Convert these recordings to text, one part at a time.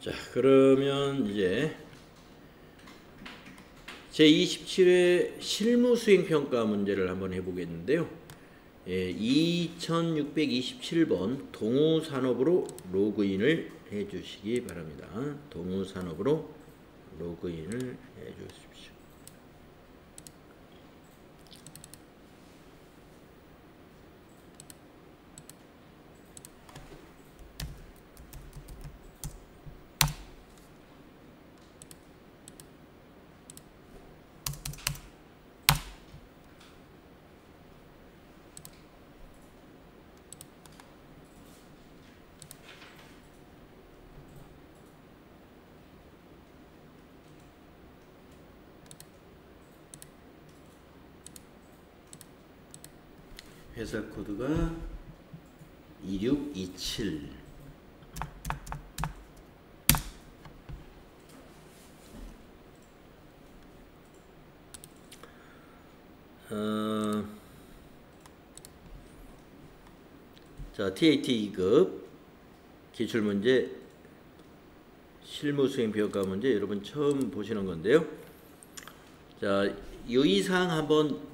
자, 그러면 이제 제27회 실무수행평가 문제를 한번 해보겠는데요. 2627번 동우산업으로 로그인을 해주시기 바랍니다. 동우산업으로 로그인을 해주십시오. 회사 코드가 2627. 자, TAT 2급 기출문제 실무수행평가 문제 여러분 처음 보시는 건데요. 자, 유의사항 한번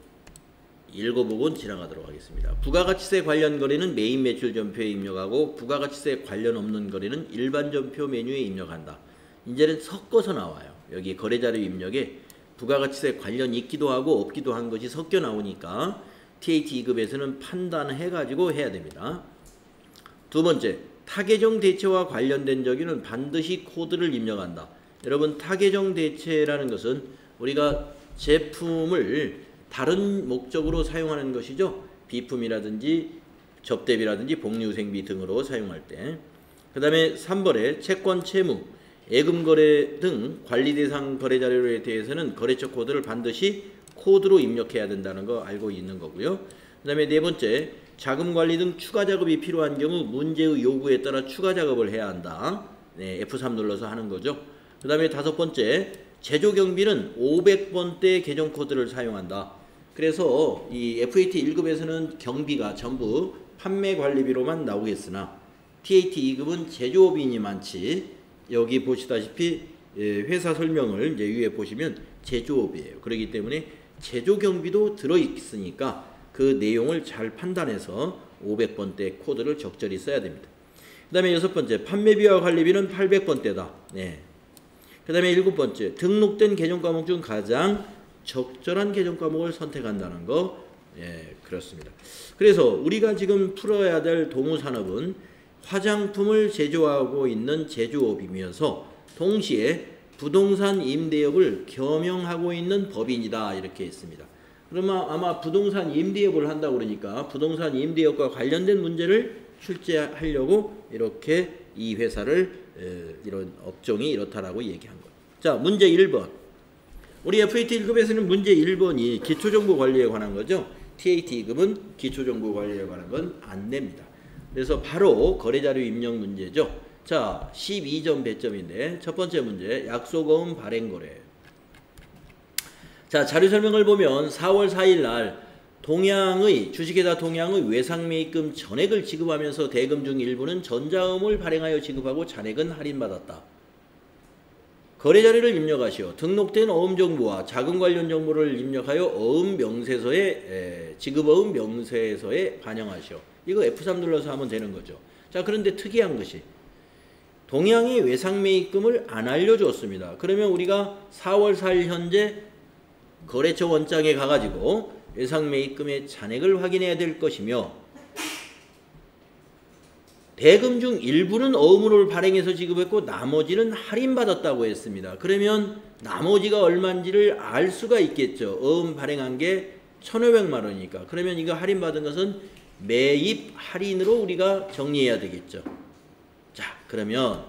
읽어보고 지나가도록 하겠습니다. 부가가치세 관련 거래는 메인 매출 전표에 입력하고 부가가치세 관련 없는 거래는 일반 전표 메뉴에 입력한다. 이제는 섞어서 나와요. 여기 거래자료 입력에 부가가치세 관련 있기도 하고 없기도 한 것이 섞여 나오니까 TAT 2급에서는 판단해가지고 해야 됩니다. 두 번째, 타계정 대체와 관련된 적에는 반드시 코드를 입력한다. 여러분, 타계정 대체라는 것은 우리가 제품을 다른 목적으로 사용하는 것이죠. 비품이라든지 접대비라든지 복리후생비 등으로 사용할 때. 그 다음에 3번에 채권, 채무, 예금거래 등 관리대상 거래자료에 대해서는 거래처 코드를 반드시 코드로 입력해야 된다는 거 알고 있는 거고요. 그 다음에 네 번째, 자금관리 등 추가 작업이 필요한 경우 문제의 요구에 따라 추가 작업을 해야 한다. 네, F3 눌러서 하는 거죠. 그 다음에 다섯 번째, 제조경비는 500번대 계정 코드를 사용한다. 그래서 이 FAT 1급에서는 경비가 전부 판매관리비로만 나오겠으나 TAT 2급은 제조업인이 많지, 여기 보시다시피 회사 설명을 이제 위에 보시면 제조업이에요. 그렇기 때문에 제조경비도 들어있으니까 그 내용을 잘 판단해서 500번대 코드를 적절히 써야 됩니다. 그 다음에 여섯 번째, 판매비와 관리비는 800번대다. 네. 그 다음에 일곱 번째, 등록된 계정 과목 중 가장 적절한 계정 과목을 선택한다는 거. 예, 그렇습니다. 그래서 우리가 지금 풀어야 될 동우산업은 화장품을 제조하고 있는 제조업이면서 동시에 부동산 임대업을 겸용하고 있는 법인이다. 이렇게 했습니다. 그러면 아마 부동산 임대업을 한다고 그러니까 부동산 임대업과 관련된 문제를 출제하려고 이렇게 이 회사를 이런 업종이 이렇다라고 얘기한 거예요. 자, 문제 1번. 우리 FAT 1급에서는 문제 1번이 기초정보관리에 관한 거죠. TAT 2급은 기초정보관리에 관한 건 안 냅니다. 그래서 바로 거래자료 입력 문제죠. 자, 12점 배점인데 첫 번째 문제, 약속어음 발행거래. 자, 자료 설명을 보면 4월 4일 날 동양의 주식회사 동양의 외상매입금 전액을 지급하면서 대금 중 일부는 전자음을 발행하여 지급하고 잔액은 할인받았다. 거래자료를 입력하시오. 등록된 어음 정보와 자금 관련 정보를 입력하여 어음 명세서에 지급어음 명세서에 반영하시오. 이거 F3 눌러서 하면 되는 거죠. 자, 그런데 특이한 것이 동양이 외상매입금을 안 알려줬습니다. 그러면 우리가 4월 4일 현재 거래처 원장에 가가지고 외상매입금의 잔액을 확인해야 될 것이며 대금 중 일부는 어음으로 발행해서 지급했고 나머지는 할인받았다고 했습니다. 그러면 나머지가 얼마인지를 알 수가 있겠죠. 어음 발행한 게 1,500만 원이니까. 그러면 이거 할인받은 것은 매입 할인으로 우리가 정리해야 되겠죠. 자, 그러면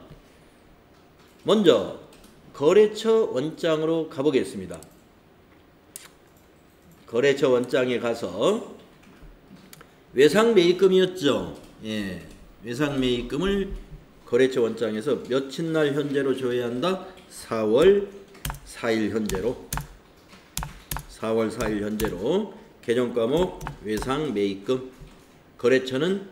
먼저 거래처 원장으로 가보겠습니다. 거래처 원장에 가서 외상매입금이었죠. 예. 외상매입금을 거래처 원장에서 며칠 현재로 줘야 한다? 4월 4일 현재로. 4월 4일 현재로 계정과목 외상매입금. 거래처는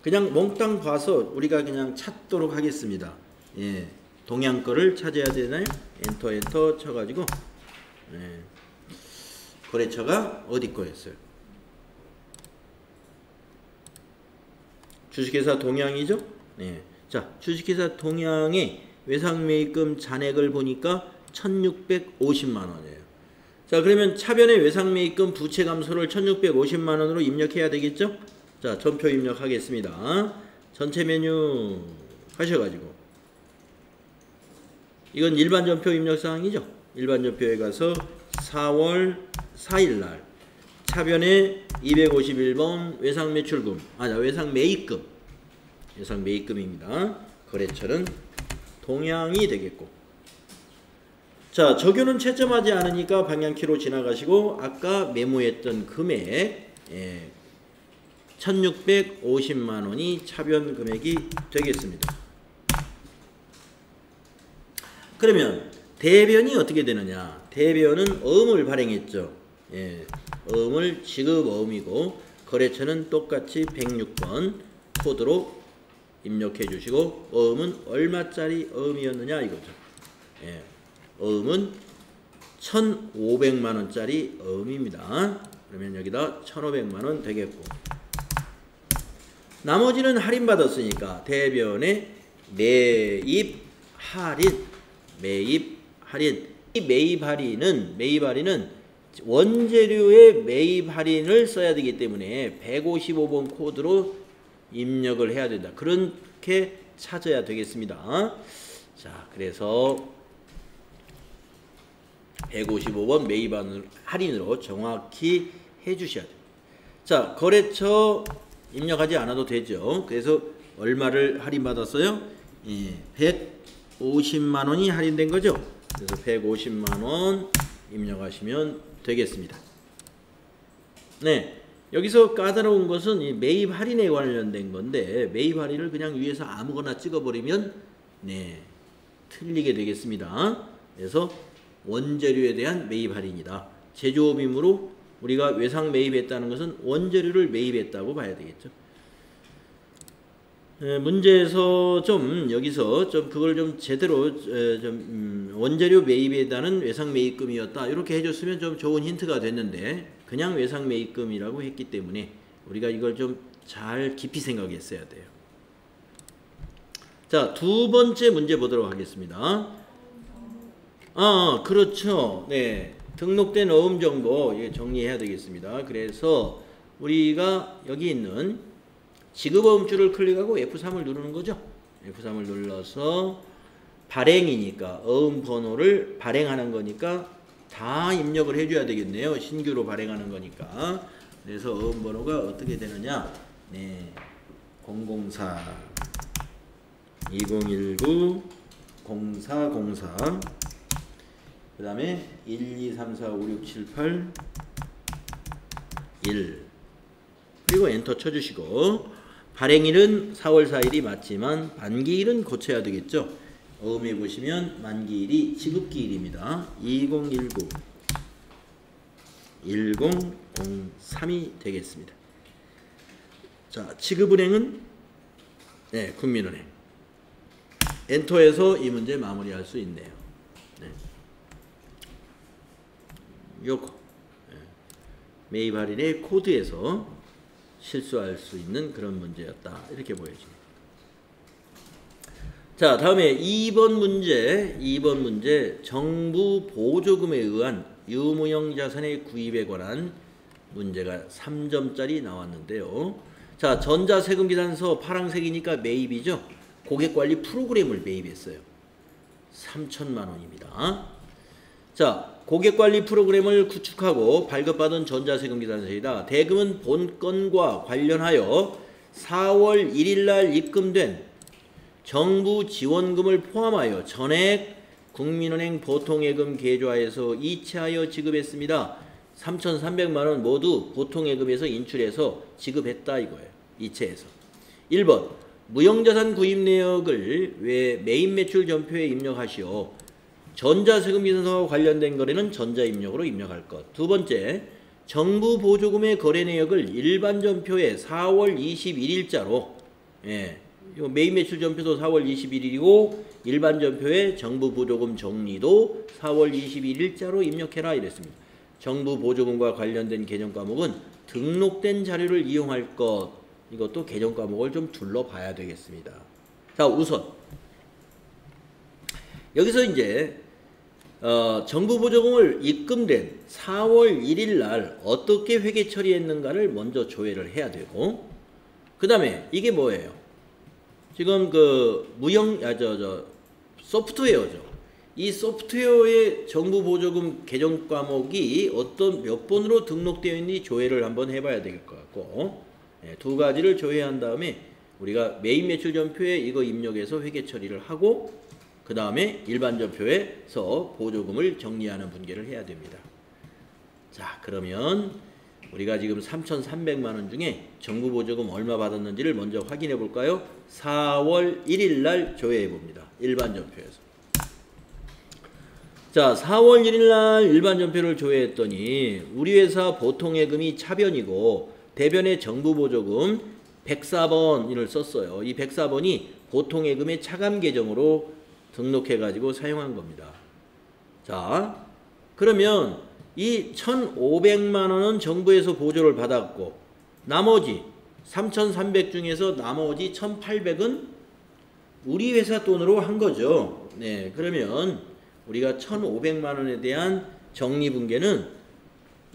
그냥 몽땅 봐서 우리가 그냥 찾도록 하겠습니다. 예, 동양 거를 찾아야 되나요? 엔터 쳐가지고 예, 거래처가 어디 거였어요? 주식회사 동양이죠? 네. 자, 주식회사 동양의 외상매입금 잔액을 보니까 1650만 원이에요. 자, 그러면 차변의 외상매입금 부채 감소를 1650만 원으로 입력해야 되겠죠? 자, 전표 입력하겠습니다. 전체 메뉴 하셔가지고 이건 일반 전표 입력 사항이죠? 일반 전표에 가서 4월 4일날 차변에 251번 외상매출금, 외상매입금입니다. 거래처는 동양이 되겠고. 자, 적용은 채점하지 않으니까 방향키로 지나가시고 아까 메모했던 금액 1650만 원이 차변 금액이 되겠습니다. 그러면 대변이 어떻게 되느냐? 대변은 어음을 발행했죠. 예, 어음을 지급어음이고 거래처는 똑같이 106번 코드로 입력해 주시고 어음은 얼마짜리 어음이었느냐 이거죠. 예, 어음은 1,500만 원짜리 어음입니다. 그러면 여기다 1,500만 원 되겠고 나머지는 할인 받았으니까 대변에 매입 할인 이 매입 할인은 원재료의 매입 할인을 써야 되기 때문에 155번 코드로 입력을 해야 된다. 그렇게 찾아야 되겠습니다. 자, 그래서 155번 매입 할인으로 정확히 해주셔야 돼요. 자, 거래처 입력하지 않아도 되죠. 그래서 얼마를 할인받았어요? 150만 원이 할인된 거죠. 그래서 150만 원 입력하시면 되겠습니다. 네, 여기서 까다로운 것은 이 매입 할인에 관련된 건데 매입 할인을 그냥 위에서 아무거나 찍어버리면 틀리게 되겠습니다. 그래서 원재료에 대한 매입 할인이다. 제조업이므로 우리가 외상 매입했다는 것은 원재료를 매입했다고 봐야 되겠죠. 문제에서 여기서 그걸 좀 제대로 원재료 매입에 대한 외상 매입금이었다 이렇게 해줬으면 좀 좋은 힌트가 됐는데 그냥 외상 매입금이라고 했기 때문에 우리가 이걸 좀 잘 깊이 생각했어야 돼요. 자, 두 번째 문제 보도록 하겠습니다. 그렇죠. 네, 등록된 어음 정보 정리해야 되겠습니다. 그래서 우리가 여기 있는 지급어음줄을 클릭하고 F3을 누르는 거죠. F3을 눌러서 발행이니까 어음 번호를 발행하는 거니까 다 입력을 해줘야 되겠네요. 신규로 발행하는 거니까. 그래서 어음 번호가 어떻게 되느냐? 004 2019 0404 그 다음에 123456781 그리고 엔터 쳐주시고 발행일은 4월 4일이 맞지만 만기일은 고쳐야 되겠죠. 어음에 보시면 만기일이 지급기일입니다. 2019 1003이 되겠습니다. 자, 지급은행은 국민은행. 엔터해서 이 문제 마무리할 수 있네요. 요거 매입 할인의 코드에서 실수할 수 있는 그런 문제였다. 이렇게 보여집니다. 자, 다음에 2번 문제 정부 보조금에 의한 유무형 자산의 구입에 관한 문제가 3점짜리 나왔는데요. 자, 전자세금계산서 파란색이니까 매입이죠. 고객관리 프로그램을 매입했어요. 3천만 원입니다. 자, 고객관리 프로그램을 구축하고 발급받은 전자세금계산서이다. 대금은 본건과 관련하여 4월 1일날 입금된 정부 지원금을 포함하여 전액 국민은행 보통예금 계좌에서 이체하여 지급했습니다. 3,300만원 모두 보통예금에서 인출해서 지급했다 이거예요. 이체해서. 1번 무형자산 구입 내역을 왜 매입매출 전표에 입력하시오. 전자세금계산서와 관련된 거래는 전자입력으로 입력할 것. 두 번째, 정부 보조금의 거래 내역을 일반 전표에 4월 21일자로 요 메인 매출 전표도 4월 21일이고 일반 전표에 정부 보조금 정리도 4월 21일자로 입력해라 이랬습니다. 정부 보조금과 관련된 개정 과목은 등록된 자료를 이용할 것. 이것도 개정 과목을 좀 둘러봐야 되겠습니다. 자, 우선 여기서 이제 정부 보조금을 입금된 4월 1일 날 어떻게 회계 처리했는가를 먼저 조회를 해야 되고, 그 다음에 이게 뭐예요? 지금 그 소프트웨어죠. 이 소프트웨어의 정부 보조금 개정 과목이 몇 번으로 등록되어 있는지 조회를 한번 해봐야 될 것 같고, 두 가지를 조회한 다음에 우리가 메인 매출 전표에 이거 입력해서 회계 처리를 하고, 그 다음에 일반 전표에서 보조금을 정리하는 분계를 해야 됩니다. 자, 그러면 우리가 지금 3,300만 원 중에 정부 보조금 얼마 받았는지를 먼저 확인해 볼까요? 4월 1일 날 조회해 봅니다. 일반 전표에서. 자, 4월 1일 날 일반 전표를 조회했더니 우리 회사 보통예금이 차변이고 대변의 정부 보조금 104번을 썼어요. 이 104번이 보통예금의 차감 계정으로 등록해 가지고 사용한 겁니다. 자, 그러면 이 1,500만 원은 정부에서 보조를 받았고 나머지 3,300 중에서 나머지 1,800은 우리 회사 돈으로 한 거죠. 네, 그러면 우리가 1,500만 원에 대한 정리분계는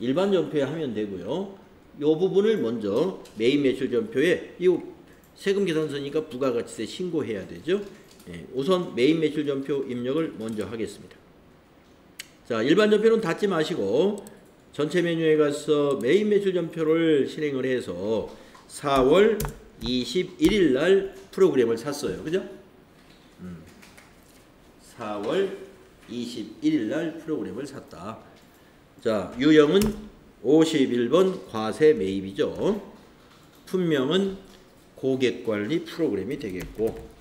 일반 전표에 하면 되고요. 이 부분을 먼저 메인 매출 전표에 이 세금 계산서니까 부가가치세 신고해야 되죠. 네, 우선 메인 매출 전표 입력을 먼저 하겠습니다. 자, 일반 전표는 닫지 마시고 전체 메뉴에 가서 메인 매출 전표를 실행을 해서 4월 21일 날 프로그램을 샀어요. 그죠? 4월 21일 날 프로그램을 샀다. 자, 유형은 51번 과세 매입이죠. 품명은 고객관리 프로그램이 되겠고,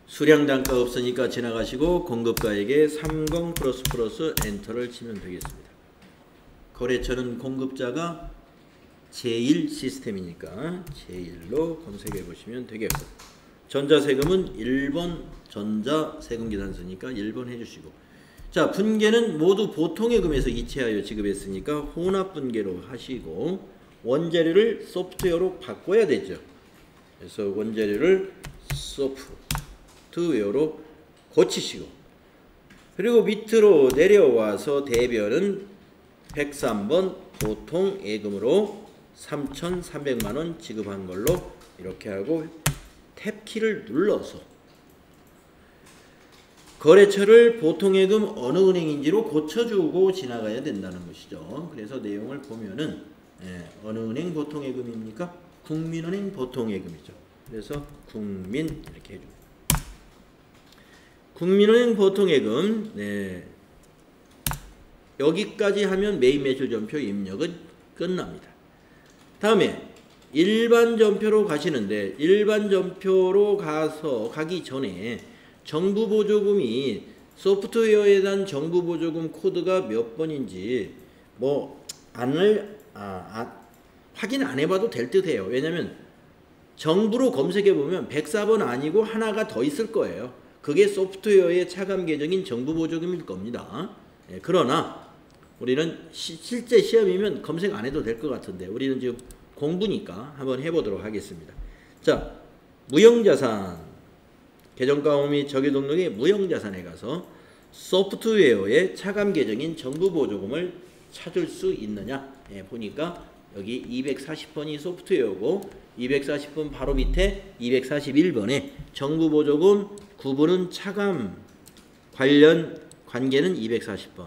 수량단가 없으니까 지나가시고 공급가액에 30++ 엔터를 치면 되겠습니다. 거래처는 공급자가 제1 시스템이니까 제1로 검색해 보시면 되겠고, 전자세금은 1번 전자세금 계산서니까 1번 해주시고, 자, 분계는 모두 보통예금에서 이체하여 지급했으니까 혼합분계로 하시고, 원재료를 소프트웨어로 바꿔야 되죠. 그래서 원재료를 소프트웨어로 고치시고, 그리고 밑으로 내려와서 대변은 103번 보통예금으로 3,300만 원 지급한 걸로 이렇게 하고 탭키를 눌러서 거래처를 보통예금 어느 은행인지로 고쳐주고 지나가야 된다는 것이죠. 그래서 내용을 보면은 어느 은행 보통예금입니까? 국민은행 보통예금이죠. 그래서 국민 이렇게 해줍니다. 국민은행 보통예금, 여기까지 하면 메인 매출 전표 입력은 끝납니다. 다음에 일반 전표로 가시는데, 일반 전표로 가기 전에 정부 보조금이 소프트웨어에 대한 정부 보조금 코드가 몇 번인지 확인 안 해봐도 될 듯해요. 왜냐면 정부로 검색해 보면 104번 아니고 하나가 더 있을 거예요. 그게 소프트웨어의 차감 계정인 정부 보조금일 겁니다. 그러나 우리는 실제 시험이면 검색 안 해도 될 것 같은데 우리는 지금 공부니까 한번 해보도록 하겠습니다. 자, 무형자산 계정과목 및 적용 등록의 무형자산에 가서 소프트웨어의 차감 계정인 정부 보조금을 찾을 수 있느냐, 보니까 여기 240번이 소프트웨어고 240번 바로 밑에 241번에 정부 보조금 구분은 차감 관련 관계는 240번.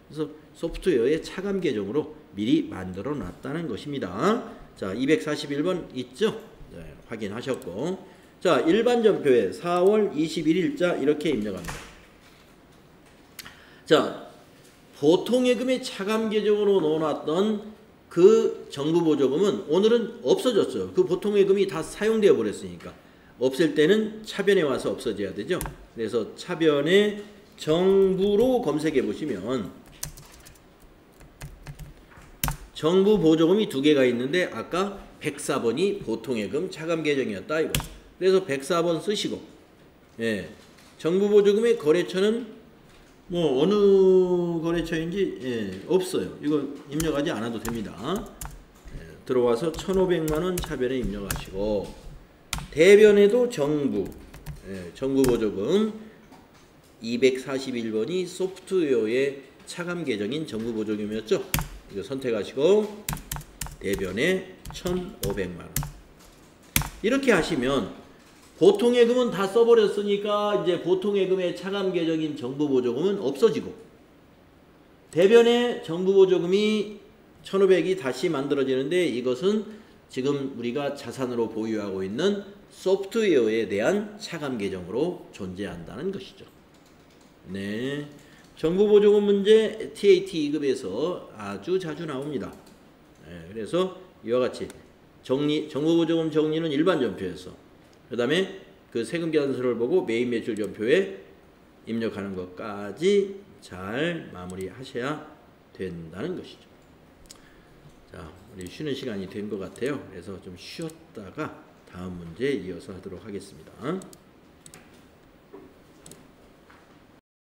그래서 소프트웨어의 차감 계정으로 미리 만들어 놨다는 것입니다. 자, 241번 있죠? 네, 확인하셨고, 자, 일반 전표에 4월 21일자 이렇게 입력합니다. 자, 보통예금의 차감 계정으로 넣어놨던 그 정부 보조금은 오늘은 없어졌어요. 그 보통예금이 다 사용되어 버렸으니까. 없앨 때는 차변에 와서 없어져야 되죠. 그래서 차변에 정부로 검색해 보시면 정부 보조금이 두 개가 있는데 아까 104번이 보통예금 차감 계정이었다 이거. 그래서 104번 쓰시고, 예, 정부보조금의 거래처는 뭐 어느 거래처인지 예, 없어요. 이거 입력하지 않아도 됩니다. 예, 들어와서 1,500만 원 차변에 입력하시고, 대변에도 정부, 예, 정부보조금 241번이 소프트웨어의 차감 계정인 정부보조금이었죠. 이거 선택하시고 대변에 1,500만 원. 이렇게 하시면 보통예금은 다 써버렸으니까 이제 보통예금의 차감 계정인 정부보조금은 없어지고, 대변에 정부보조금이 1,500이 다시 만들어지는데, 이것은 지금 우리가 자산으로 보유하고 있는 소프트웨어에 대한 차감 계정으로 존재한다는 것이죠. 네, 정부보조금 문제 TAT 2급에서 아주 자주 나옵니다. 네, 그래서 이와 같이 정부보조금 정리는 일반 전표에서, 그 다음에 그 세금 계산서를 보고 메인 매출 전표에 입력하는 것까지 잘 마무리하셔야 된다는 것이죠. 자, 우리 쉬는 시간이 된 것 같아요. 그래서 좀 쉬었다가 다음 문제 이어서 하도록 하겠습니다.